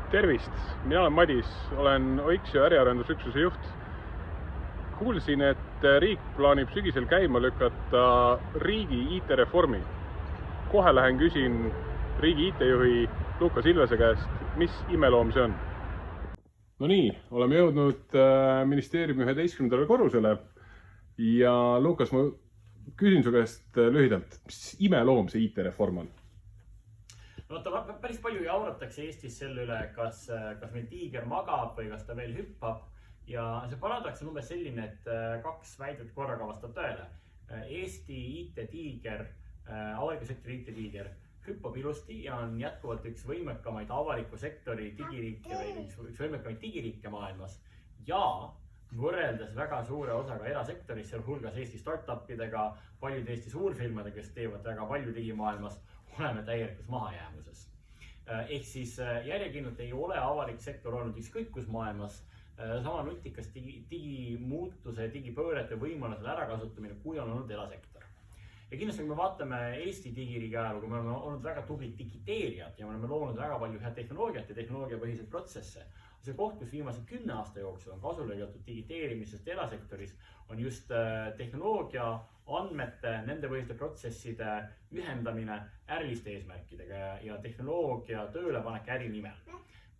Tervist, mina olen Madis, olen Oiksjõ äriarendusüksuse juht. Kuulsin, et riik plaanib sügisel käima lükata riigi IT-reformi. Kohe lähen küsin riigi IT-juhi Lukas Ilvese käest, mis imeloom see on. No nii, oleme jõudnud ministeeriumi 11. korrusele ja Lukas, ma küsin su käest lühidalt, mis imeloom see IT-reform on? No päris palju jauratakse Eestis selle üle, kas meil tiiger magab või kas ta veel hüppab. Ja see paradoks on umbes selline, et kaks väidet korraga vastab tõele. Eesti IT-tiiger, avaliku sektori IT-tiiger hüppab ilusti ja on jätkuvalt üks võimekamaid avaliku sektori digiriike või üks võimekamaid digiriike maailmas. Ja võrreldes väga suure osaga erasektoris, seal hulgas Eesti startupidega, paljud Eesti suurfirmadega, kes teevad väga palju digimaailmas, oleme täielikus mahajäämuses. Ehk siis järjekindlalt ei ole avalik sektor olnud ükskõik kus maailmas sama nutikas digimuutuse ja digipöörete võimalusel ärakasutamine, kui on olnud erasektor. Ja kindlasti, kui me vaatame Eesti digiriigi ajalugu, me oleme olnud väga tublid digiteerijad ja me oleme loonud väga palju head tehnoloogiat ja tehnoloogiapõhiseid protsesse. See koht, kus viimase 10 aasta jooksul on kasu lõigatud digiteerimisest erasektoris, on just tehnoloogia, andmete, nende põhiste protsesside ühendamine äriliste eesmärkidega ja tehnoloogia töölepanek äri nimel.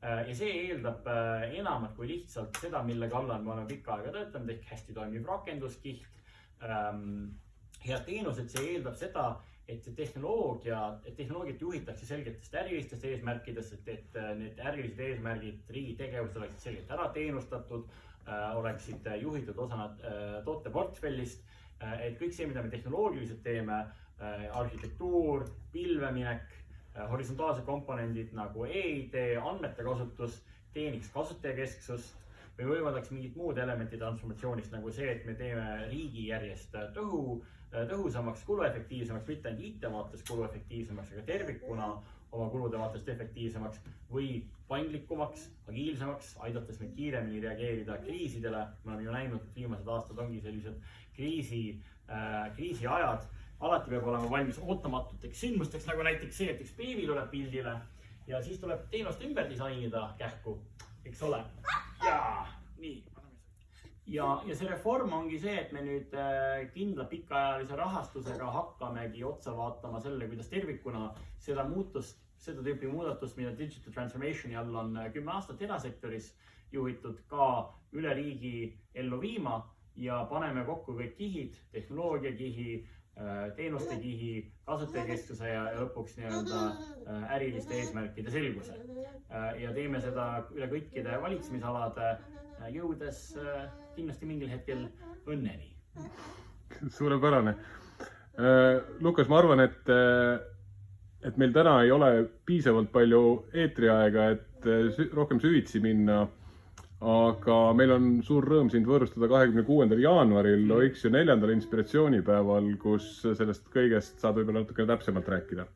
Ja see eeldab enamat kui lihtsalt seda, mille kallal me oleme pikka aega töötanud, ehk hästi toimiv rakenduskiht, head teenused, see eeldab seda, et tehnoloogiat juhitakse selgetest ärilistest eesmärkidest, et need ärilised eesmärgid riigi tegevused oleksid selgelt ära teenustatud, oleksid juhitud osana tooteportfellist, et kõik see, mida me tehnoloogiliselt teeme, arhitektuur, pilveminek, horisontaalsed komponendid nagu e-ID, andmete kasutus, teeniks kasutajakesksust või võimaldaks mingit muud elementi transformatsioonist, nagu see, et me teeme riigi järjest tõhusamaks, kuluefektiivsemaks, mitte ainult IT-vaates kuluefektiivsemaks, aga tervikuna oma kulude vaatest efektiivsemaks või paindlikumaks, agiilsemaks, aidates meid kiiremini reageerida kriisidele. Me oleme ju näinud, et viimased aastad ongi sellised kriisiajad. Alati peab olema valmis ootamatuteks sündmusteks, nagu näiteks see, et üks beebi tuleb pildile ja siis tuleb teenust ümber disainida kähku, eks ole. Ja see reform ongi see, et me nüüd kindla pikaajalise rahastusega hakkamegi otsa vaatama selle, kuidas tervikuna seda tüüpi muudatust, mida Digital Transformationi all on 10 aastat erasektoris juhitud, ka üle riigi ellu viima ja paneme kokku kõik kihid, tehnoloogiakihi, teenuste kihi, kasutajakeskuse ja lõpuks äriliste eesmärkide selguse. Ja teeme seda üle kõikide valitsemisalade, jõudes kindlasti mingil hetkel õnneni. Suurepärane. Lukas, ma arvan, et meil täna ei ole piisavalt palju eetriaega, et rohkem süvitsi minna, aga meil on suur rõõm sind võõrustada 26. jaanuaril Oiksjõ 4. inspiratsioonipäeval, kus sellest kõigest saab võib-olla natukene täpsemalt rääkida.